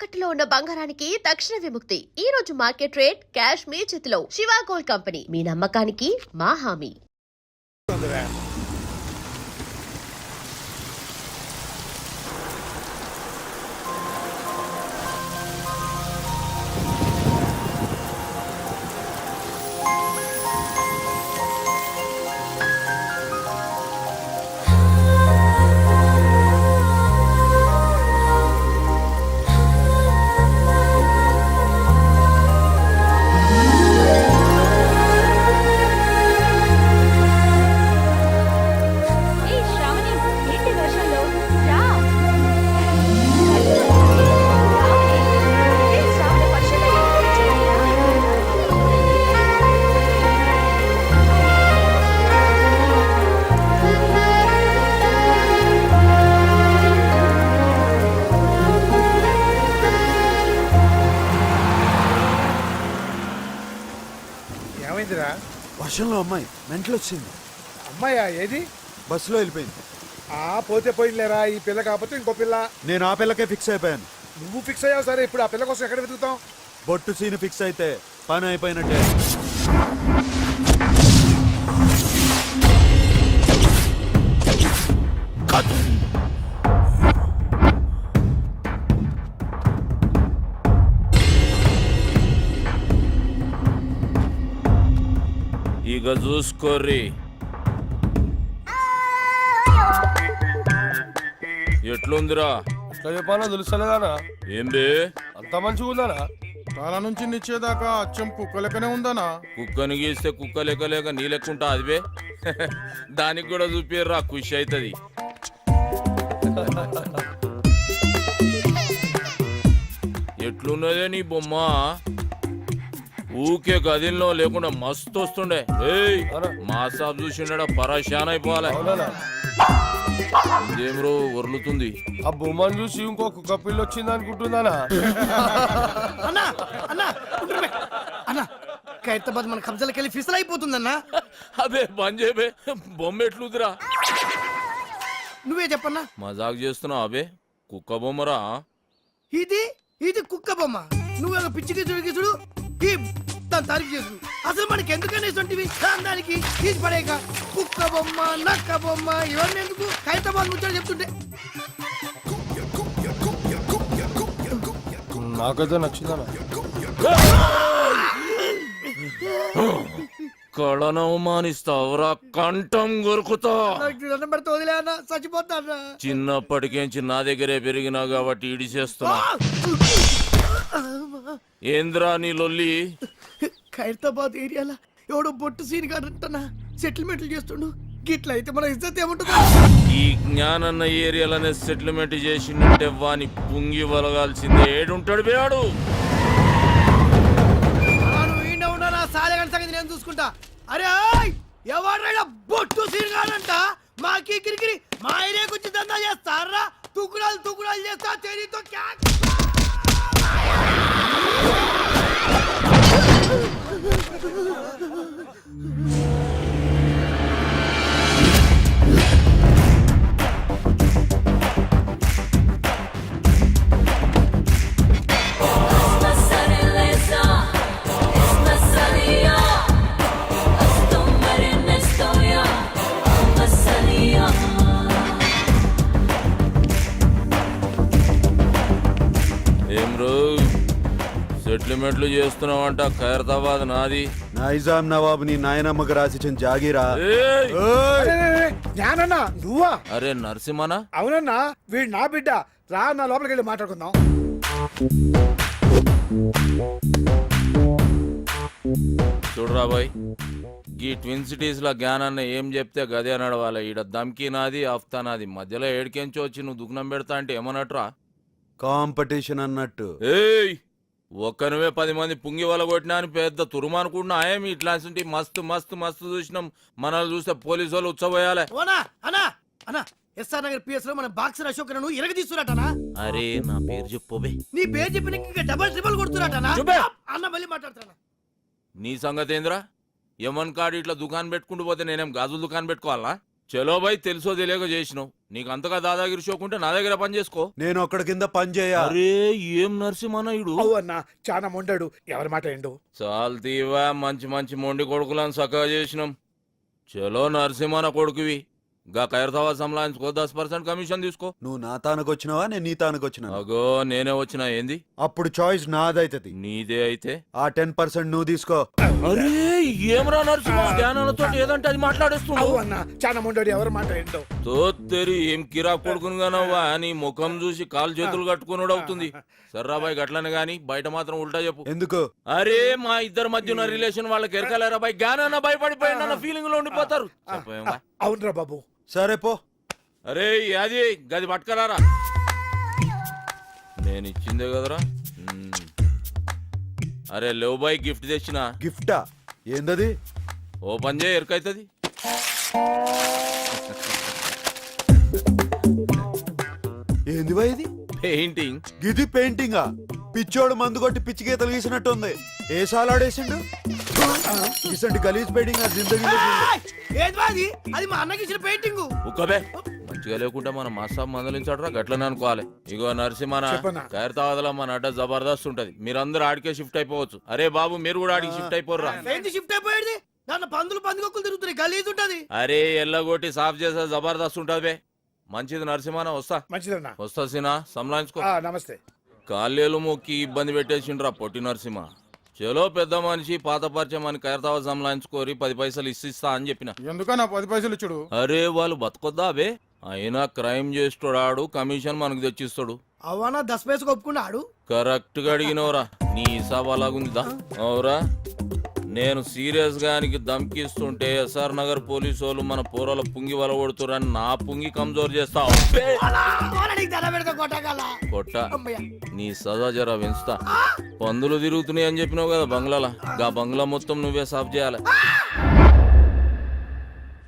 తాకట్టులో ఉన్న బంగారానికి తక్షణ విముక్తి. ఈ రోజు మార్కెట్ రేట్ క్యాష్ మీ చేతిలో. శివ గోల్డ్ కంపెనీ, మీ నమ్మకానికి మా హామీ. వర్షంలో అమ్మాయి మెంటలు వచ్చింది. అమ్మాయా? ఏది? బస్సులో వెళ్ళిపోయింది. పోతే పోయిలేరా, ఈ పిల్ల కాకపోతే ఇంకో పిల్ల. నేను ఆ పిల్లకే ఫిక్స్ అయిపోయాను. నువ్వు ఫిక్స్ అయ్యావు సరే, ఇప్పుడు ఆ పిల్ల కోసం ఎక్కడ వెతుకుతాం? బొట్టు సీన్ ఫిక్స్ అయితే పని అయిపోయినట్టే. ఇక చూసుకోర్రి, ఎట్లుందిరా? ఎట్లా చెప్పాలో తెలుస్తలేదానా? ఏం బే అంత మంచిగా ఉందానా? తల నుంచి నిచ్చేదాకా అచ్చం కుక్క లెక్కనే ఉందానా? కుక్కని గీస్తే కుక్క లెక్క లేక నీ లెక్కుంటా అది బే. దానికి కూడా చూపిర్రా, ఖుషి అవుతుంది. ఎట్లున్నదే నీ బొమ్మ? ఊకే గదిలో లేకుండా మస్తు వస్తుండే. ఏయ్ మా సాబ్ చూసిండా పరాశాన్ అయిపోవాలి. ఇదేమ్రో వర్లుతుంది. ఆ బొమ్మను చూసి ఇంకో కుక్క పిల్ల వచ్చింది అనుకుంటుందానా? అన్నా ఖైరతాబాద్ మన కబ్జాలకు వెళ్ళి ఫిసల్ అయిపోతుందన్నా. అబే బంద్ చేయబే, బొమ్మ ఎట్లుదిరా? నువ్వే చెప్పన్నా. మజాక్ చేస్తున్నావు అబే? కుక్క బొమ్మరా ఇది? ఇది కుక్క బొమ్మ. నువ్వు పిచ్చికి చూడు దాని తారీఫ్ చేసు. అసలు మనకి ఎందుకని ఇస్తుంటివి దానికి తీసి పడేక? కుక్క బొమ్మ, నక్క బొమ్మ, ఇవన్నీ ఎందుకు? ఖైరతాబాద్ ముచ్చాడు చెప్తుంటే నాకైతే నచ్చిందనా? కళను అవమానిస్తావురా, కంఠం కొరుకుతా. వదిలే అన్న, చచ్చిపోతా. చిన్నప్పటికేంచి నా దగ్గరే పెరిగినా కాబట్టి ఇడి చేస్తున్నా. ఏంద్రా నీ లొల్లి? ఖైరతాబాద్ ఏరియాలో ఎవడో బొట్టు సీన్ కాడంటనా సెటిల్మెంట్లు చేస్తుండు. గిట్ల అయితే మన ఇజ్జత్ ఏముంటుంది? ఈ జ్ఞానన్న ఏరియాలోనే సెటిల్మెంట్ చేసిందంటే వాని పుంగి వలగాల్సిందే. ఏడుంటాడు బేడు? సాలెగంట సంగతి నేను చూసుకుంటా. అరే ఎవరైనా బొట్టు సీన్ కాడంట మాకి కిరికిరి మా ఏరియాకి వచ్చి దందా చేస్తారా? తుకుడాలు చేస్తా తెరీతో సెటిల్మెంట్లు చేస్తున్నావంట. ఖైరతాబాద్ నాది. నైజాం నవాబు నీ నాయనమ్మకు రాసిచ్చిన జాగీరా. జ్ఞానన్నా నువ్వా? అరే నరసింహనా? అవునన్నా, వీడు నా బిడ్డ. రా నా లోపలికి వెళ్ళి మాట్లాడుకుందాం. చూడరా బాయ్, ఈ ట్విన్ సిటీస్ లో జ్ఞానాన్ని ఏం చెప్తే గదే నడవాలి. ఈడ దమ్కి నాది, అఫ్తా నాది. మధ్యలో ఏడికెంచి వచ్చి నువ్వు దుగ్నం పెడతా అంటే ఏమన్నట్రా? కాంపిటీషన్ అన్నట్టు. ఏయ్ ఒక్కనువే 10 మంది పుంగి వల కొట్టినా అని పెద్ద తురుమనుకుంటున్నా. ఏమి ఇట్లాంటి మస్తు మస్తు మస్తు చూసినాం. మనల్ని చూస్తే పోలీసు వాళ్ళు ఉచ్చబోయాలి. ఎస్ఆర్ నగర్ పిఎస్ లో మన బాక్సర్ అశోక్ ను ఇరగ తీస్తున్నట్టనా? అరే నా పేరు చెప్పోబే. నీ పేరు చెప్పిన ఇంకా డబల్ ట్రిపుల్ కొడుతున్నట్టనా? అన్న మళ్ళీ మాట్లాడుతున్నా. నీ సంగతి ఏంద్రా? యమన్ కాడు ఇట్లా దుకాణం పెట్టుకుంటూ పోతే నేనేం గాజులు దుకాణం పెట్టుకోవాలా? చలో బాయ్ తెలుసో తెలియక చేసినావు నీకు అంతగా దాదాగిరి షోకుంటే నా దగ్గర పని చేసుకో. నేను ఒక్కడి కింద పని చేయ. అరే ఏం నరసింహనాయుడు అవు అన్న చాలా మొండాడు ఎవరి మాట ఏండు చాలు తీవా మంచి మంచి మొండి కొడుకులను సక్కగా చేసినాం. చలో నరసింహన కొడుకువి గా ఖైరతాబాద్ సంలాయించుకో 10% కమిషన్ తీసుకో. నువ్వు నా తానకు వచ్చినావా నేను నీ తానకు వచ్చినా? అగో నేనే వచ్చిన ఏంది అప్పుడు చాయిస్ నాదైతది. నీదే అయితే ఆ 10% నువ్వు తీసుకో. అరే ఏమరా నరసింహ జ్ఞానాలతో ఏదంటే అది అవు మాట్లాడేస్తున్నావు. అన్న చాలా మొండాడు ఎవరి మాట ఏంటో తోత్తెరి ఏం కిరా కొడుకునుగానవ్వా నీ ముఖం చూసి కాలు చేతులు కట్టుకున్నాడు అవుతుంది. సర్రాబాయ్ గట్లనే గాని బయట మాత్రం ఉల్టా చెప్పు. ఎందుకు? అరే మా ఇద్దరి మధ్య ఉన్న రిలేషన్ వాళ్ళకి ఎరకలేరా బాయ్ జ్ఞానాన్న భయపడిపోయిన ఫీలింగ్ లో ఉండిపోతారు. చెప్పేమ్మా. అవునరా బాబు సరే పో. అరే అది గది పట్టుకరారా నేను ఇచ్చిందే కదరా. అరే లేవు బాయ్ గిఫ్ట్ తెచ్చిన గిఫ్టా? ఏందది? ఓపెన్ చేయి ఎరకైతుంది. ఏంది బాయ్ ఇది? పెయింటింగ్. గిది పెయింటింగా? పిచ్చోడు మందు కొట్టి పిచ్చి గీతలు గీసినట్టుంది. ఏ సాలాడేసిండు? ఇసంటి గలీజ్ పెయింటింగ్ ఆ జిందగీలో చూడలే. ఏది బాది అది మా అన్నకి ఇచ్చిన పెయింటింగ్. ఉక్కబే మంచిగా లేకుంటే మన మాసాబ్ మందలించాడరా గట్లనే అనుకోవాలి. ఇగో నరసింహన చెప్పనా? ఖైరతాబాద్లో మన అడ్డ జబర్దస్త్ ఉంటది. మీరందరూ ఆడికే షిఫ్ట్ అయిపోవచ్చు. అరే బాబు మీరు కూడా ఆడికి షిఫ్ట్ అయిపోర్రా. ఏంటి షిఫ్ట్ అయిపోయేది? దాంట్లో పందులు పందికొక్కులు తిరుగుతున్నాయి గలీజ్ ఉంటది. అరే ఎల్లగొట్టి సాఫ్ చేసే జబర్దస్త్ ఉంటది బే. మంచిది నరసింహన వస్తా మంచిదన్నా. వస్తా సినా సంలాయించుకో. నమస్తే. కాళ్ళేలు మొక్కి ఇబ్బంది పెట్టేసిండ్రా పొట్టి నరసింహ. చలో పెద్ద మనిషి పాత పరిచయం అని ఖైరతాబాద్ సంలాయించుకోరి 10 పైసలు ఇస్తా అని చెప్పిన. ఎందుకన్నా 10 పైసలు ఇచ్చుడు? అరే వాళ్ళు బతకొద్దా బే. అయినా క్రైమ్ చేస్తాడు కమిషన్ మనకు తెచ్చిస్తాడు. అవనా 10 పైసలు ఒప్పుకున్నాడు. కరెక్ట్ గా అడిగినవరా నీ హిసాబ్ అలాగుందిదా? అవురా నేను సీరియస్ గా ఆయనకి ధమ్కిస్తుంటే ఎస్ఆర్ నగర్ పోలీసు వాళ్ళు మన పోరల పుంగి వలగొడుతురని నా పుంగి కమ్జోర్ చేస్తావు. కొట్ట నీ సదా జరా పెంచుతా. పందులు తిరుగుతున్నాయి అని చెప్పినావు కదా బంగ్లాలా. గా బంగ్లా మొత్తం నువ్వే సాఫ్ చేయాలి.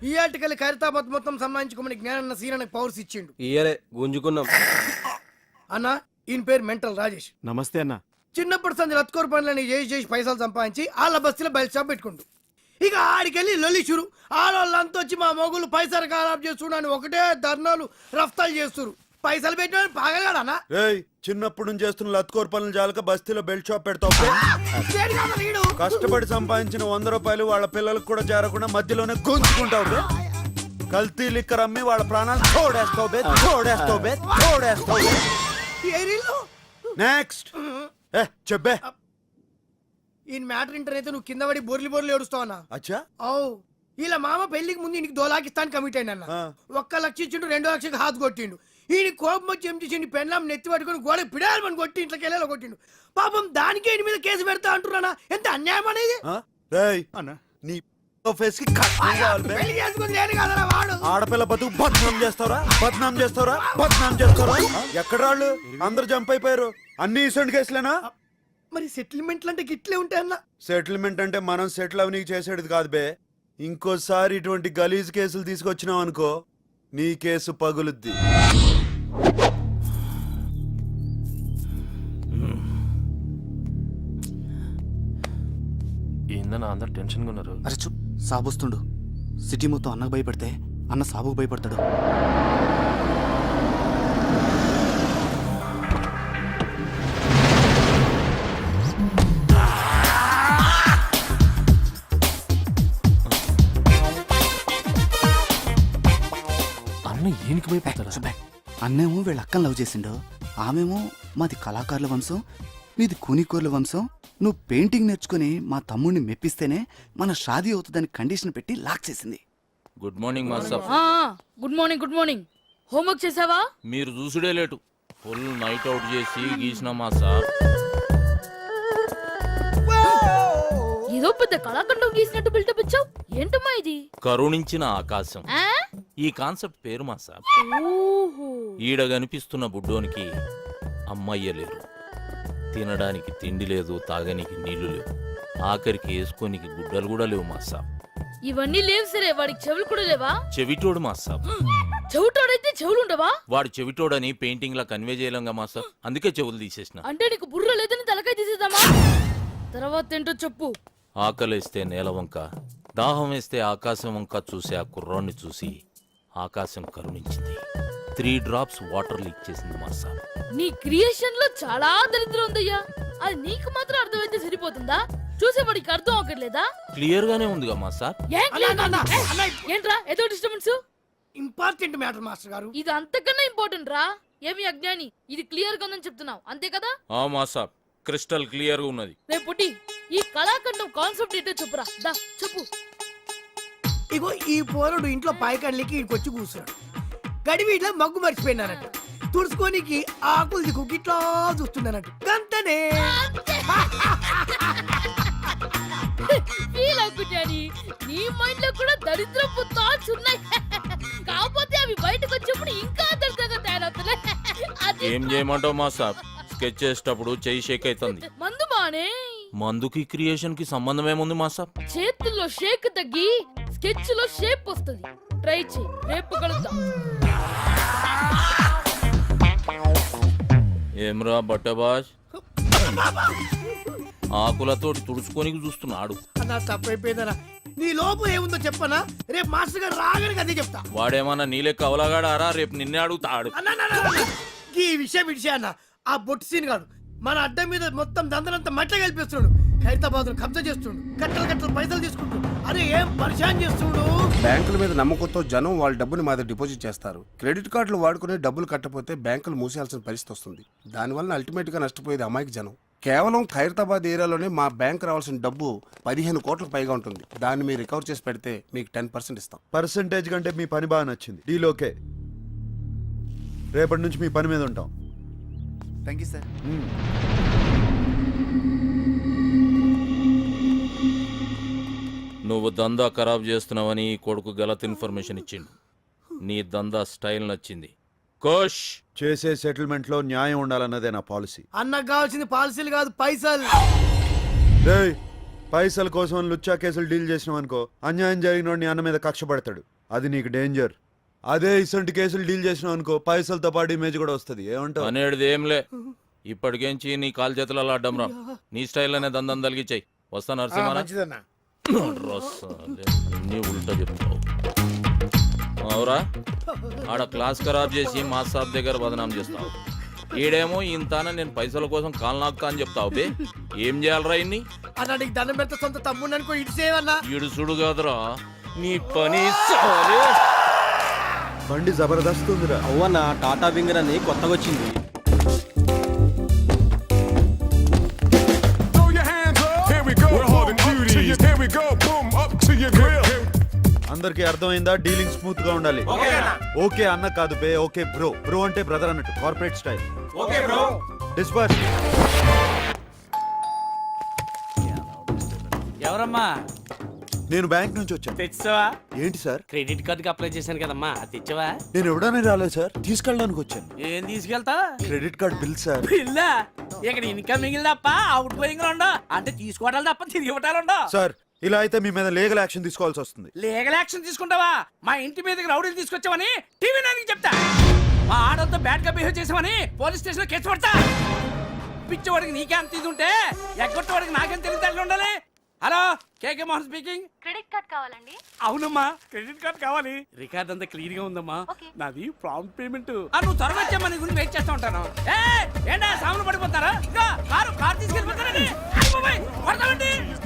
ఈ ఆర్టికల్ ఖైరతాబాద్ మొత్తం సంబంధించుకోమని జ్ఞానన్న సీనానికి పవర్స్ ఇచ్చిండు. ఇయ్యలే గుంజుకున్నాం. అన్న ఈయన పేరు మెంటల్ రాజేష్. నమస్తే అన్న. చిన్నప్పటి సంది రత్కోర్ పనులని చేసి పైసలు సంపాదించి వాళ్ళ బస్తీలో బయట షాప్ పెట్టుకుంటూ ఇక ఆడికెళ్ళి లొల్లి షురు. ఆడవాళ్ళంతా వచ్చి మా మొగులు పైసలు ఖరాబ్ చేస్తున్నాను ఒకటే ధర్నాలు రఫ్తాలు చేస్తున్నారు. పైసలు పెట్టిన పాగలగాడనా? ఏయ్ చిన్నప్పుడు నుంచి చేస్తున్న లత్కోర్ పనులు జాలక బస్తీలో బెల్ట్ షాప్ పెడతావు. కష్టపడి సంపాదించిన 100 రూపాయలు వాళ్ళ పిల్లలకు కూడా చేరకుండా మధ్యలోనే గుంజుకుంటావు. కల్తీ లిక్కర్ అమ్మి వాళ్ళ ప్రాణాలు తోడేస్తావు బే, తోడేస్తావు బే, తోడేస్తావు బే. నెక్స్ట్ చెప్పే. ఈయన మ్యాటర్ ఇంటర్ అయితే నువ్వు కింద పడి బొర్లి బొర్లి ఏడుస్తావన్నా? అచ్చా అవు ఇలా మామ పెళ్లికి ముందు ఇంటికి దోలాకిస్తాను కమిట్ అయిన 1 లక్ష ఇచ్చిండు 2 లక్షకి హాత్ కొట్టిండు. ఈయన కోపం వచ్చి ఏం చేసిండు పెళ్ళాం నెత్తి పట్టుకుని గోడకి పిడాలని కొట్టి ఇంట్లోకి వెళ్ళేలా కొట్టిండు. పాపం దానికి ఈయన మీద కేసు పెడతా అంటున్నానా? ఎంత అన్యాయం అనేది. నీ ఫేస్ కి కట్నం కావాలి బే. పెళ్లి చేసుకుని నేను కదరా వాడు. ఆడపిల్ల బతుకు బద్నాం చేస్తారా, బద్నాం చేస్తారా, బద్నాం చేస్తారా? ఎక్కడ వాళ్ళు అందరు జంప్ అయిపోయారు. అన్ని ఇసంటి కేసులేనా? మరి సెటిల్మెంట్లు అంటే గిట్లే ఉంటాయన్నా? సెటిల్మెంట్ అంటే మనం సెటిల్ అవనీకి చేసేది కాదు బే. ఇంకోసారి ఇటువంటి గలీజ్ కేసులు తీసుకొచ్చినావు అనుకో నీ కేసు పగులుద్ది. ఏందన్నా అందరు టెన్షన్గా ఉన్నారు. అరే చూ సాబొస్తుండు. సిటీ మొత్తం అన్నకు భయపడితే అన్న సాబుకు భయపడతాడు. అన్న ఏనికి భయపడతాడా? సుబ్బే, అన్నేమో వీళ్ళ అక్కని లవ్ చేసిండు. ఆమెమో మాది కళాకారుల వంశం, మీది కూనికూర్ల వంశం. నువ్వు పెయింటింగ్ నేర్చుకుని మా తమ్ముడిని మెప్పిస్తేనే మన షాదీ అవుతుందని కండిషన్ పెట్టి లాక్ చేసింది. Good morning master. Good morning. Good morning. Homework చేసావా? మీరు చూసుడే లేటు. ఫుల్ నైట్ అవుట్ చేసి గీసిన మాస్టర్. ఏదో పెద్ద కళాఖండం గీసినట్టు బిల్డప్ ఇచ్చావు. ఏంటమ్మా ఇది? కరుణించిన ఆకాశం ఆ? ఈ కాన్సెప్ట్ పేరు మాస్టర్. ఓహో. ఈడ కనిపిస్తున్న బుడ్డోనికి అమ్మయ్య లేరు, తినడానికి తిండి లేదు, తాగనికి నీళ్లు లేవు, ఆఖరికి వేసుకోనికి గుడ్డలు కూడా లేవు మాస్టర్. ఇవన్నీ లేవు సరే, వాడికి చెవులు కూడా లేవా? చెవిటోడు మాస్టర్. చెవిటోడైతే చెవులు ఉండవా? వాడు చెవిటోడని పెయింటింగ్ లా కన్వే చేయలేంగా మాస్టర్, అందుకే చెవులు తీసేసిన. అంటే నీకు బుర్ర లేదని తలకాయ తీసేద్దామా? తర్వాత ఏంటో చెప్పు. ఆకలేస్తే నేల వంక, దాహం వేస్తే ఆకాశం వంక చూసి ఆ కుర్రాన్ని చూసి ఆకాశం కరుణించింది. 3 drops వాటర్ లీక్ చేసింది మా సార్. నీ క్రియేషన్ లో చాలా దరిద్రం ఉందయ్యా. అది నీకు మాత్రం అర్థమైతే సరిపోతుందా? చూసేవాడికి అర్థం అవ్వట్లేదా? క్లియర్ గానే ఉందిగా మా సార్. ఏం clear అన్నా, కాదు? అన్నా, ఏంట్రా ఏదో డిస్టర్బెన్స్? ఇంపార్టెంట్ మ్యాటర్ మాస్టర్ గారు. ఇది అంతకన్నా ఇంపార్టెంట్ రా. ఏమి అజ్ఞాని, ఇది క్లియర్ గా ఉందని చెప్తున్నావు అంతే కదా? ఆ మా సార్ క్రిస్టల్ క్లియర్ గా ఉన్నది. రేపు పుట్టి ఈ కళాఖండం కాన్సెప్ట్ ఏంటో చెప్పురా. దా చెప్పు. ఇగో ఈ పోరుడు ఇంట్లో పాయకండ్లకి ఇక్కడికి వచ్చి కూర్చున్నాడు. గడివీట్లో మగ్గు మర్చిపోయినారట. తుడుచుకోనికి ఆకులు దిక్కు ఇట్లా చూస్తున్నానట్టు గంతనే. ఫీల్ అవుకుంటాని నీ మైండ్ లో కూడా దరిద్రపు థాట్స్ ఉన్నాయి. కాకపోతే అవి బయటకు వచ్చినప్పుడు ఇంకా దరిద్రంగా తయారవుతున్నాయి. అది ఏం చేయమంటావు మా సార్? స్కెచ్ చేసేటప్పుడు చెయ్యి షేక్ అవుతుంది. మందు మానే. మందుకి క్రియేషన్ కి సంబంధం ఏముంది మా సార్? చేతుల్లో షేక్ తగ్గి స్కెచ్ లో షేప్ వస్తుంది. ట్రై చేయి, రేపు కలుద్దాం. ఏమ్రా బట్టబాజ్, ఆకులతోటి తుడుచుకోనికి చూస్తున్నాడు. అన్నా తప్పైపోయిందనా. నీ లోపు ఏముందో చెప్పనా? రేపు మాస్టర్ గారు రాగానే అదే చెప్తా. వాడేమన్నా నీలెక్క అవలగాడారా? రేపు నిన్నే అడుగుతాడు. అన్నా ఈ విషయం అన్న ఆ బొట్టు సీన్ గాడు మన అడ్డం మీద మొత్తం దందనంతా మట్ల కల్పిస్తున్నాడు. హైదరాబాద్ కబ్జా చేస్తుండు. కట్టలు కట్టలు పైసలు తీసుకుంటాడు. అరే ఏం పరిశాన్ చేస్తుండు. బ్యాంకుల మీద నమ్మకంతో జనం వాళ్ళ డబ్బుని మా దగ్గర డిపాజిట్ చేస్తారు. క్రెడిట్ కార్డులు వాడుకునే డబ్బులు కట్టపోతే బ్యాంకులు మూసేయాల్సిన పరిస్థితి వస్తుంది. దానివల్ల అల్టిమేట్ గా నష్టపోయేది అమాయక జనం. కేవలం ఖైరతాబాద్ ఏరియాలోనే మా బ్యాంక్ రావాల్సిన డబ్బు 15 కోట్లకు పైగా ఉంటుంది. దాన్ని మీరు రికవర్ చేసి పెడితే మీకు 10% ఇస్తాం. పర్సంటేజ్ కంటే మీ పని బాగా నచ్చింది. Deal okay. రేపటి నుంచి మీ పని మీద ఉంటాం. Thank you sir. నువ్వు దందా ఖరాబ్ చేస్తున్నావని ఈ కొడుకు గలత్ ఇన్ఫర్మేషన్ ఇచ్చిండు. నీ దందా స్టైల్ నచ్చింది. కోష్ చేసే సెటిల్మెంట్ లో న్యాయం ఉండాలన్నదే నా పాలసీ. అన్నకు కావాల్సింది పాలసీలు కాదు పైసలు. రేయ్, పైసల కోసం లుచ్చా కేసులు డీల్ చేసినాం అనుకో, అన్యాయం జరిగిన నీ అన్న మీద కక్ష పడతాడు. అది నీకు డేంజర్. అదే ఇసంటి కేసులు డీల్ చేసినావు అనుకో, పైసలతో పాటు ఇమేజ్ కూడా వస్తుంది. ఏమంటావు? అనేది ఏంలే. ఇప్పటికేంచి నీ కాలు చేతులలో అడ్డం రా. నీ స్టైల్లోనే దందం తలిగిచ్చాయి. వస్తా నరసింహ. మంచిదన్నా. అన్నీ ఉల్టా చెప్తావు. అవురా, ఆడ క్లాస్ ఖరాబ్ చేసి మా సాబ్ దగ్గర బదనాం చేస్తావు. ఈడేమో ఇంతాన నేను పైసల కోసం కాలు నాకుతా అని చెప్తావు. బే ఏం చేయాలరా ఇన్ని? అన్నా నీకు దండం పెడితే సొంత తమ్ముడు అనుకో ఇటు సేవన్నా. ఇడుసుడు కాదురా నీ పని. సాలే. బండి జబర్దస్త్ ఉందిరా. అవ్వన్న టాటా బింగర్ అని కొత్తగా వచ్చింది. అందరికి అర్థమైందా? డీలింగ్ స్మూత్ గా ఉండాలి. ఓకే అన్న కాదు బే, ఓకే బ్రో. బ్రో అంటే బ్రదర్ అన్నట్టు, కార్పొరేట్ స్టైల్. డిస్పర్స్. ఎవరమ్మా? నేను బ్యాంక్ నుంచి వచ్చాను. తెచ్చావా? ఏంటి సార్? క్రెడిట్ కార్డుకి అప్లై చేశాను కదమ్మా, అది తెచ్చావా? నేను ఎవడనే రాలేదు సార్, తీసుకెళ్ళడానికి వచ్చాను. ఏం తీసుకెళ్తా? Credit card bill sir. పిల్లా ఇక్కడ ఇన్కమ్ మిగిలిన తప్ప అవుట్ గోయింగ్ ఉండవు. అంటే తీసుకోవడాలు తప్ప తిరిగి ఇవ్వటాలు ఉండవు. సార్ ఇలా అయితే మీ మీద లీగల్ యాక్షన్ తీసుకోవాల్సి వస్తుంది. లీగల్ యాక్షన్ తీసుకుంటావా? మా ఇంటి మీదకి రౌడీలు తీసుకొచ్చావని టీవీ నైన్కి చెప్తా. మా ఆడలతో బ్యాడ్ గా బిహేవ్ చేసావని పోలీస్ స్టేషన్ లో కేసు పడతా. పిచ్చవాడికి నీకే అంత ఇది ఉంటే ఎగ్గొట్టవాడికి నాకేం తెలియదు ఉండాలి. హలో, కేకే మోహన్ స్పీకింగ్. క్రెడిట్ కార్డ్ కావాలండి. అవునమ్మా, క్రెడిట్ కార్డ్ కావాలి. రికార్డ్ అంతా క్లియర్ గా ఉందమ్మా. నాది ప్రాంప్ట్ పేమెంట్. నువ్వు త్వరగా వచ్చామ్మా, నీ గురించి వెయిట్ చేస్తా ఉంటాను. ఏంటా సామాన్లు పడిపోతారా? కారు తీసుకెళ్ళిపోతారండి.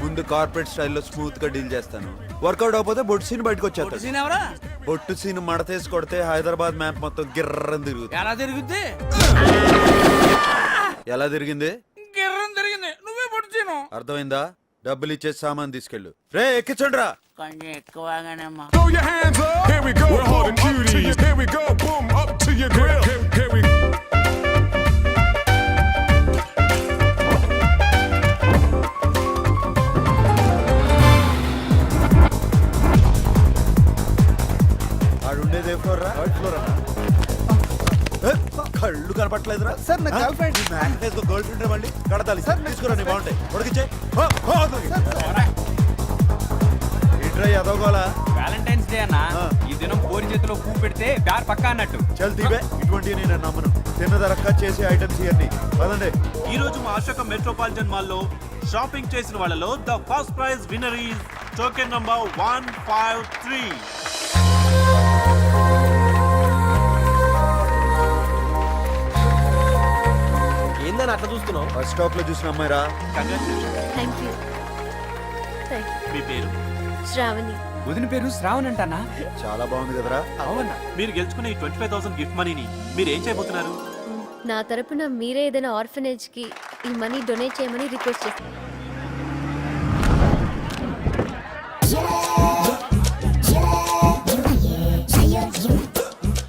ముందు కార్పొరేట్ స్టైల్లో స్మూత్ గా డీల్ చేస్తాను. వర్కౌట్ అవకపోతే బొట్టు సీన్ బయటకు వచ్చేస్తాను. ఎవరా? బొట్టు సీన్ మడతేసి కొడితే హైదరాబాద్ మ్యాప్ మొత్తం గిర్రం తిరుగుతుంది. ఎలా తిరుగుద్ది? ఎలా తిరిగింది? గిర్రం తిరిగింది. నువ్వే పొడిచాను. అర్థమైందా? డబ్బులు ఇచ్చేసి సామాన్ తీసుకెళ్ళు. రే ఎక్కించండి రా. కొంచెం ఎక్కువగానేమ్మా. ఆడుండేది ఏ ఫ్లోర్ రా? కళ్ళు కనపట్లేదురా సార్ నా గర్ల్ ఫ్రెండ్. గర్ల్ ఫ్రెండ్ మళ్ళీ కడతాలి సార్. తీసుకురా, నీ బాగుంటాయి. ఉడికిచ్చే ఇట్రా ఎదవగోలా. వ్యాలంటైన్స్ డే అన్న, ఈ దినం కోరి చేతిలో పువ్వు పెడితే బ్యార్ పక్కా అన్నట్టు. చల్ తీవే, ఇటువంటి నేను నమ్మను. తిన్నదరక్క చేసే ఐటమ్స్ ఇవన్నీ పదండి. ఈ రోజు మా అశోక మెట్రోపాలిటన్ మాల్లో షాపింగ్ చేసిన వాళ్ళలో the first prize winner is token number 153. నాయన అట్లా చూస్తున్నావు? బస్ స్టాప్ లో చూసిన అమ్మాయిరా. కంగ్రాచులేషన్. Thank you. మీ పేరు? శ్రావణి. వదిన పేరు శ్రావణ్ అంటానా? చాలా బాగుంది కదరా. అవునా? మీరు గెలుచుకున్న ఈ 25,000 గిఫ్ట్ మనీని మీరు ఏం చేయబోతున్నారు? నా తరపున మీరే ఏదైనా ఆర్ఫనేజ్ కి ఈ మనీ డొనేట్ చేయమని రిక్వెస్ట్ చేస్తాను.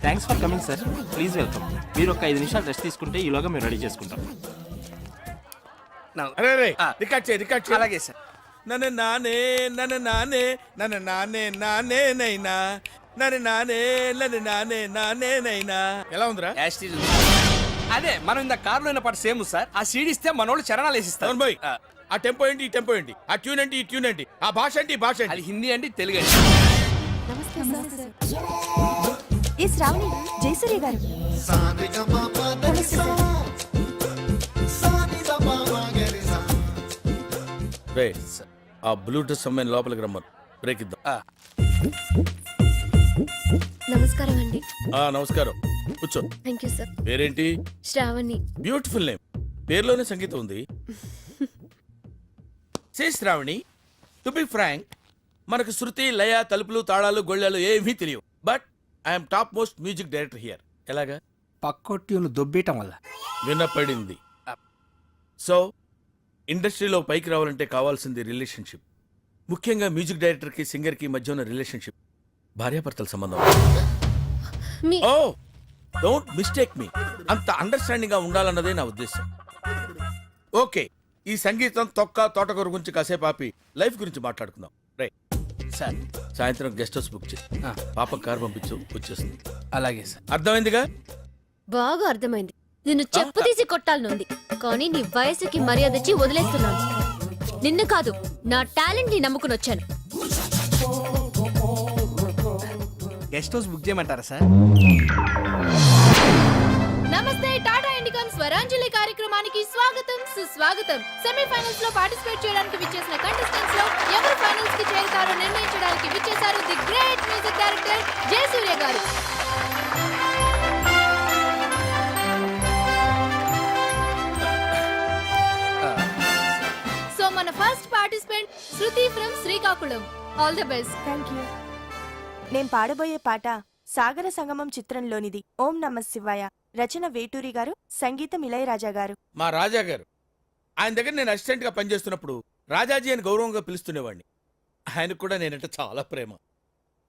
Thanks for coming sir. Please welcome. మీరు ఒక 5 నిమిషాలు రెస్ట్ తీసుకుంటే ఈలోగా మేము రెడీ చేసుకుంటాం. అరే రే రికార్డ్ చేయి. అలాగే సార్. నన్ను నానే నైనా నైనా ఎలా ఉందిరా? అదే మనం ఇంత కార్లో ఉన్న పాట సేమ్ సార్. ఆ సీడ్ ఇస్తే మనోళ్ళు చరణాలు వేసిస్తారు. అవును బాయ్. ఆ టెంపో ఏంటి, ఈ టెంపో ఏంటి, ఆ ట్యూన్ ఏంటి, ఈ ట్యూన్ ఏంటి, ఆ భాష ఏంటి, ఈ భాష అది ఏంటి? హిందీ అండి, తెలుగు అండి. ఈ శ్రావణి జయసూర్య గారు. రే ఆ బ్లూటూత్ అమ్మాయిని లోపలికి రమ్మను. బ్రేక్ ఇద్దాం. నమస్కారం అండి. నమస్కారం, కూర్చో. Thank you sir. పేరేంటి? శ్రావణి. Beautiful name. పేరులోనే సంగీతం ఉంది. శ్రావణి, టు బి ఫ్రాంక్, మనకు శృతి, లయ, తలుపులు, తాళాలు, గొళ్ళాలు ఏమీ తెలియవు. But I'm top most music director here. ఎలాగా? పక్కొట్యూను దొబ్బేయటం వల్ల. వినపడింది. సో ఇండస్ట్రీలో పైకి రావాలంటే కావాల్సింది రిలేషన్షిప్. ముఖ్యంగా మ్యూజిక్ డైరెక్టర్కి సింగర్కి మధ్య ఉన్న రిలేషన్షిప్ భార్యాభర్తల సంబంధం. మీ ఓ డోంట్ మిస్టేక్ మీ. అంత అండర్స్టాండింగ్ గా ఉండాలన్నదే నా ఉద్దేశం. ఓకే, ఈ సంగీతం తొక్క తోటకూర గురించి కాసేపు ఆపి లైఫ్ గురించి మాట్లాడుకుందాం. Right sir. సాయంత్రం గెస్ట్ హౌస్ బుక్ చేయి. పాప కార్ పంపించు, వచ్చేస్తుంది. అలాగే సార్. అర్థమైందిగా? బాగా అర్థమైంది. నిన్ను చెప్పు తీసి కొట్టాలనుంది, కానీ నీ వయసుకి మర్యాద ఇచ్చి వదిలేస్తున్నాను. నిన్ను కాదు, నా టాలెంట్ ని నమ్ముకుని వచ్చాను. గెస్ట్ హౌస్ బుక్ చేయమంటారా సార్? నమస్తే. టాటా ఇండికాన్ స్వరాంజలి కార్యక్రమానికి స్వాగతం, సుస్వాగతం. సెమీఫైనల్స్ లో పార్టిసిపేట్ చేయడానికి విచ్చేసిన కంటెస్టెంట్స్ లో ఎవరు ఫైనల్స్ కి చేరుతారో నిర్ణయించడానికి విచ్చేశారు the great music director Jayasurya గారు. సో మన first participant Shruti from Srikakulam. All the best. Thank you. నేను పాడబోయే పాట సాగర సంగమం చిత్రంలోనిది. ఓం నమ శివాయ. రచన వేటూరి గారు, సంగీతం ఇళయరాజా గారు. మా రాజా గారు. ఆయన దగ్గర నేను అసిస్టెంట్ గా పనిచేస్తున్నప్పుడు రాజాజీ అని గౌరవంగా పిలుస్తుండేవాడిని. ఆయనకు కూడా నేనంటే చాలా ప్రేమ.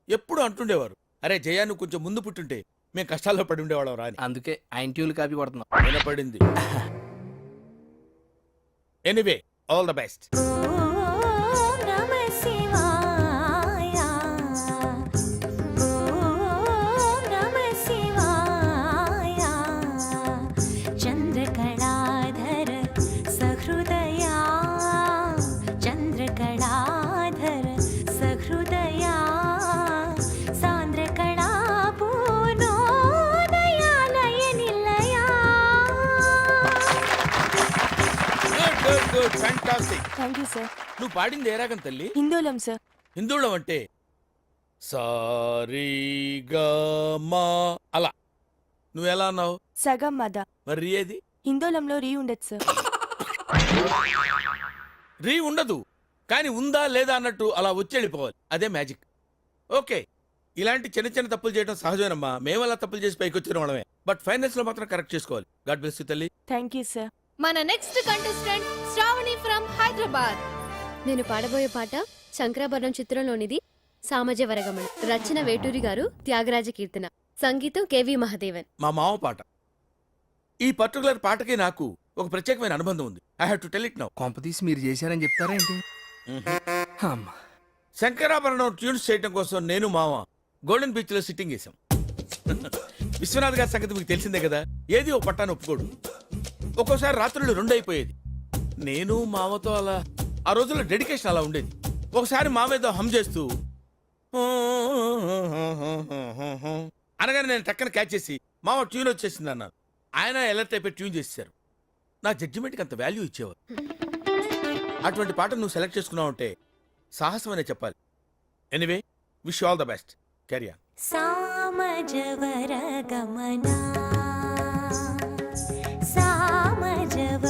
ఎప్పుడు అంటుండేవారు, అరే జయా నువ్వు కొంచెం ముందు పుట్టుంటే మేము కష్టాల్లో పడి ఉండేవాళ్ళం రాని. అందుకే ఆయన ట్యూన్ కాపీ కొడుతున్నాం. వినపడింది. Anyway, all the best. చంద్రకళాధర సహృదయా, చంద్రకళాధర సహృదయా, సాంద్రకళా పూర్ణోదయాలయ నిలయా. Good good good, fantastic. Thank you sir. నువ్వు పాడింది ఏ రాగం తల్లి? హిందోళం సార్. హిందువులం అంటే సారీగమా అలా. నువ్వు ఎలా అన్నావు? సగం మద. మరి రీ ఏది? హిందోళంలో రీ ఉండదు సార్. రీ ఉండదు, కానీ ఉందా లేదా అన్నట్టు అలా వచ్చేళ్ళిపోవాలి. అదే మ్యాజిక్. ఓకే, ఇలాంటి చిన్న చిన్న తప్పులు చేయడం సహజమేనమ్మా. మేము అలా తప్పులు చేసి పైకి వచ్చిన వాళ్ళమే. బట్ ఫైనల్స్ లో మాత్రం కరెక్ట్ చేసుకోవాలి. గాడ్ బ్లెస్ యు తల్లి. Thank you sir. మన next contestant Sravani from Hyderabad. నేను పాడబోయే పాట శంకరాభరణం చిత్రంలోనిది. సామజ వరగమన. రచన వేటూరి గారు, త్యాగరాజ కీర్తన. సంగీతం కేవి మహదేవన్. మా మామ పాట. ఈ పర్టికులర్ పాటకి నాకు ఒక ప్రత్యేకమైన అనుబంధం ఉంది. I have to tell it now. కొంపతీసి మీరు చేశారని చెప్తారా ఏంటి? అమ్మా. శంకరాభరణం ట్యూన్స్ చేయడం కోసం నేను మామ గోల్డెన్ బీచ్ లో సిట్టింగ్ చేశాం. విశ్వనాథ్ గారి సంగతి మీకు తెలిసిందే కదా. ఏది ఓ పట్టాను ఒప్పుకోడు. ఒక్కోసారి రాత్రులు 2 అయిపోయేది. నేను మామతో అలా ఆ రోజుల్లో డెడికేషన్ అలా ఉండేది. ఒకసారి మామేదో హమ్ చేస్తూ అనగానే నేను టక్కన క్యాచ్ చేసి మామ ట్యూన్ వచ్చేసింది అన్నాను. ఆయన ఎలర్ట్ అయిపోయి ట్యూన్ చేశారు. నా జడ్జిమెంట్కి అంత వాల్యూ ఇచ్చేవారు. అటువంటి పాట నువ్వు సెలెక్ట్ చేసుకున్నావు అంటే సాహసం అనే చెప్పాలి. Anyway, wish all the best. Carry on. సామజవర గమనా, సామజవ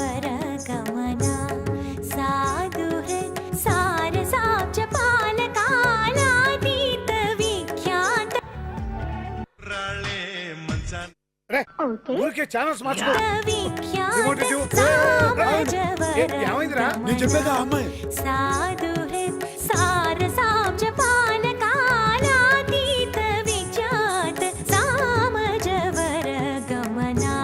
ఊరికే ఛానల్స్ మార్చుకో ఏమైందిరా నేను చెప్పేది ఆ అమ్మాయి సాధు సారసాం పాలకాలాతీత విఖ్యాత సామజవర గమనా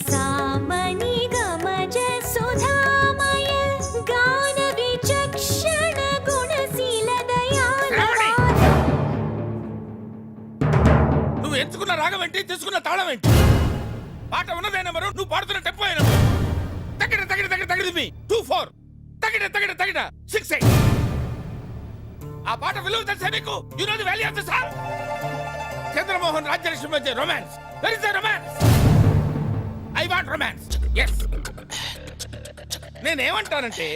సామని గమజ సుధామయ గాన విచక్షణ గుణశీల దయాళ నువ్వు ఎంచుకున్న రాగం ఏంటి తీసుకున్న తాళం ఏంటి పాట ఉన్నదే నెంబరు నువ్వు పాడుతున్న టెంపో అయిన తగిడ తగిడ తగిడ తగిడి మీ 2-4 తగిడ తగిడ తగిడ 6-8 ఆ పాట విలువ తెలుసా నీకు you know the value of the song Chandramohan Rajyalakshmi మధ్య romance where is the romance I want romance yes నేనేమంటానంటే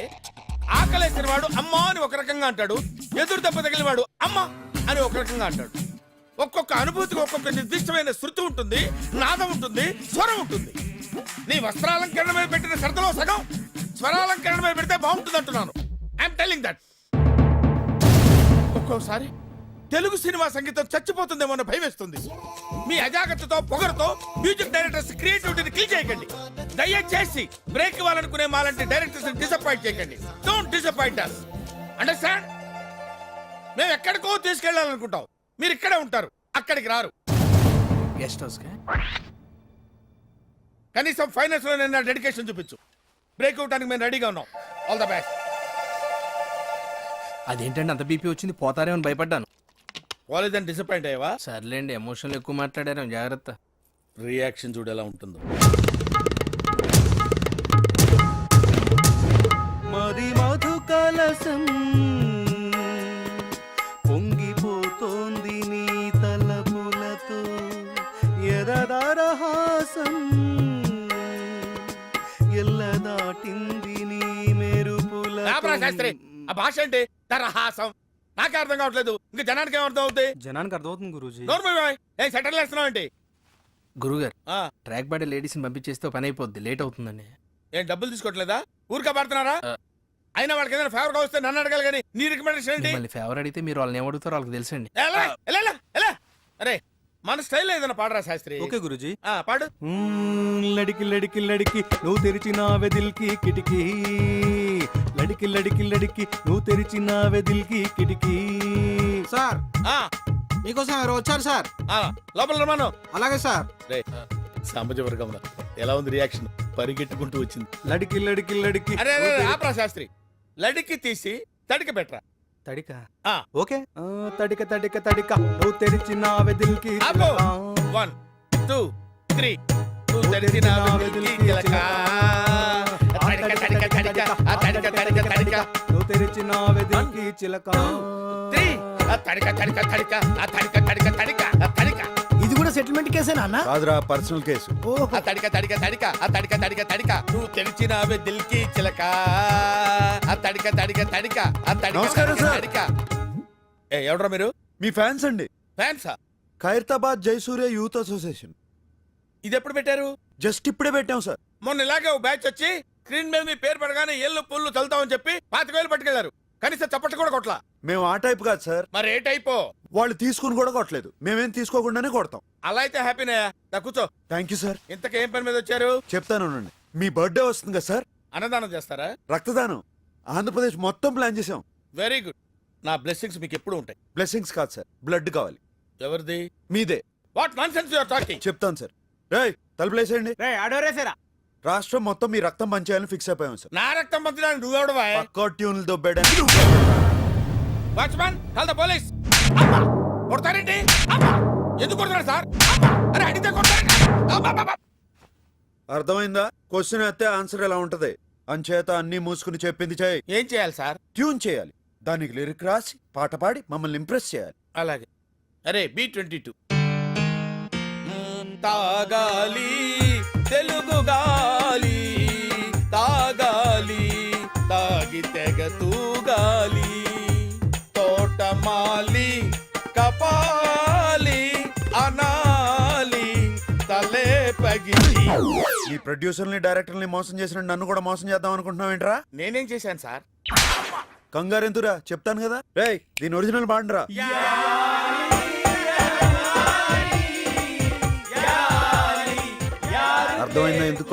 ఆకలేసిన వాడు అమ్మా అని ఒక రకంగా అంటాడు ఎదురు దెబ్బ తగిలిన వాడు అమ్మ అని ఒక రకంగా అంటాడు ఒక్కొక్క అనుభూతికి ఒక్కొక్క నిర్దిష్టమైన శృతి ఉంటుంది నాదం ఉంటుంది స్వరం ఉంటుంది నీ వస్త్రాలంకరణ మీద పెట్టిన శ్రద్ధలో సగం స్వరాలంకరణ మీద పెడితే బాగుంటుంది అంటున్నాను ఐఎమ్ టెల్లింగ్ దట్ ఒక్కోసారి తెలుగు సినిమా సంగీతం చచ్చిపోతుందేమో అన్న భయం వేస్తుంది మీ అజాగ్రత్తతో పొగరుతో మ్యూజిక్ డైరెక్టర్స్ క్రియేటివిటీని కిల్ చేయకండి దయచేసి బ్రేక్ ఇవ్వాలనుకునే మాలాంటి డైరెక్టర్స్ డిసప్పాయింట్ చేయకండి డోంట్ డిసప్పాయింట్ us అండర్స్టాండ్ మేము ఎక్కడికో తీసుకెళ్లాలనుకుంటాం మీరు ఇక్కడే ఉంటారు అక్కడికి రారు గెస్ట్ హౌస్ కనీసం ఫైనాన్స్ లో నేను డెడికేషన్ చూపించు బ్రేక్ అవడానికి మేము రెడీగా ఉన్నాం ఆల్ ద బెస్ట్ అదేంటండి అంత బీపీ వచ్చింది పోతారేమని భయపడ్డాను కాలేజ్ అని డిసప్పాయింట్ అయ్యావా సర్లేండి ఎమోషన్లు ఎక్కువ మాట్లాడారు జాగ్రత్త రియాక్షన్ చూడు ఎలా ఉంటుందో మరి మధు కలసం పొంగిపోతోంది నీ తలపులతో ఎదదరహాసం ఎల్ల దాటింది నీ మెరుపుల రాబరా శాస్త్రి ఆ భాష అంటే దరహాసం నాకే అర్థం కావట్లేదు ఇంకా జనానికి ఏం అర్థం అవుతాయి జనానికి అర్థమవుతుంది గురూజీ నోర్మల్ ఏ సెటిల్ వేస్తున్నావు ఏంటి గురుగారు ట్రాక్ బాడీ లేడీస్ని పంపించేస్తే పని అయిపోద్ది లేట్ అవుతుందండి ఏం డబ్బులు తీసుకోవట్లేదా ఊరికే పడుతున్నారా అయినా వాళ్ళకి ఏదైనా ఫేవర్ గా వస్తే నన్ను అడగాలి కానీ నీ రికమెండేషన్ ఏంటి మళ్ళీ ఫేవర్ అడిగితే మీరు వాళ్ళని ఏమడుగుతారో వాళ్ళకి తెలుసండి ఎలా, ఎలా, ఎలా, ఎలా? అరే మన స్టైల్ ఏదైనా పాడరా శాస్త్రి ఓకే గురూజీ పాడు లడికి లడికి లడికి నువ్వు తెరిచిన వెదిల్కి కిటికీ లడికి లడికి లడికి నువ్వు తెరిచిన వెదిల్కి కిటికీ సార్ ఆ, మీకోసం ఎవరు వచ్చారు సార్ ఆ, లోపల రమాను అలాగే సార్ సామాజ వర్గంలో ఎలా ఉంది రియాక్షన్ పరిగెట్టుకుంటూ వచ్చింది లడికి లడికి లడికి అరే అరే ఆపరా శాస్త్రి లడికి తీసి తడికి పెట్టరా తడిక ఆ. ఓకే తడిక తడిక తడిక నువ్వు తెరిచిన వెదిల్కి ఆపు 1 2 3 నువ్వు తెరిచిన వెలుగుకి చిలక. తడిక తడిక తడిక ఆ తడిక తడిక తడిక నువ్వు తెరిచిన వెదిల్కి చిలక 3 ఆ తడిక తడిక తడిక ఆ తడిక తడిక తడిక ఆ తడిక ఇది కూడా సెటిల్మెంట్ కేసేనా అన్న కాదురా పర్సనల్ కేసు ఆ తడిక తడిక తడిక ఆ తడిక తడిక తడిక నువ్వు తెరిచిన వెలుగుకి చిలక ఆ తడిక తడిక తడిక ఆ తడిక నమస్కారం, తడిక సార్. తడిక ఏ ఎవడ్రా మీరు మీ ఫ్యాన్స్ అండి ఫ్యాన్సా ఖైరతాబాద్ జయసూర్య యూత్ అసోసియేషన్ ఇది ఎప్పుడు పెట్టారు జస్ట్ ఇప్పుడే పెట్టాం సార్ మొన్న ఇలాగే ఓ బ్యాచ్ వచ్చి స్క్రీన్ మీద మీ పేరు పడగానే ఏళ్ళు పుల్లు చల్లుతామని చెప్పి 25,000 పట్టుకెళ్లారు కనీసం చప్పట్లు కూడా కొట్లా మేము ఆ టైప్ కాదు సార్ మరి ఏ టైపో వాళ్ళు తీసుకుని కూడా కొట్టలేదు మేమేం తీసుకోకుండానే కొడతాం అలా అయితే హ్యాపీనే నా కూర్చో థ్యాంక్ యూ సార్ ఇంతకేం పని మీద వచ్చారు చెప్తాను ఉండండి. మీ బర్త్డే వస్తుంది కదా సార్ అన్నదానం చేస్తారా రక్తదానం ఆంధ్రప్రదేశ్ మొత్తం ప్లాన్ చేసాం వెరీ గుడ్ నా బ్లెస్సింగ్స్ మీకు ఎప్పుడు ఉంటాయి బ్లెస్సింగ్స్ కాదు సార్ బ్లడ్ కావాలి ఎవరిది మీదే what nonsense you are talking చెప్తాను సార్ రేయ్ తలుపులేసేయండి ఆడోరేసారా రాష్ట్రం మొత్తం మీ రక్తం పంచేయాలని ఫిక్స్ అయిపోయాం సార్ నా రక్తం పంచడానికి నువ్వెవడవా పక్కా ట్యూన్లు దొబ్బేయడానికి వాచ్మ్యాన్ కాల్ ద పోలీస్ కొడతారేంటి అమ్మా! ఎందుకు కొడతారు సార్ అమ్మా! అరే అడిగితే కొడతారండి అమ్మా, అమ్మా, అమ్మా! అర్థమైందా క్వశ్చన్ అయితే ఆన్సర్ ఎలా ఉంటది అంచేత అన్ని మూసుకుని చెప్పింది చేయి ఏం చేయాలి సార్ ట్యూన్ చేయాలి దానికి లిరిక్ రాసి పాట పాడి మమ్మల్ని ఇంప్రెస్ చేయాలి అలాగే అరే B22 తాగాలి తెలుగు గాలి తాగాలి తాగి తెగ తూగాలి తోటమాలి కపాలి అనాలి తలే పగిలి ఈ ప్రొడ్యూసర్ని డైరెక్టర్ని మోసం చేసిన నన్ను కూడా మోసం చేద్దాం అనుకుంటున్నావు ఏంట్రా నేనేం చేశాను సార్ కంగారెంతురా చెప్తాను కదా. రేయ్ దీని ఒరిజినల్ పాడండిరా. అర్థమైందా ఎందుకు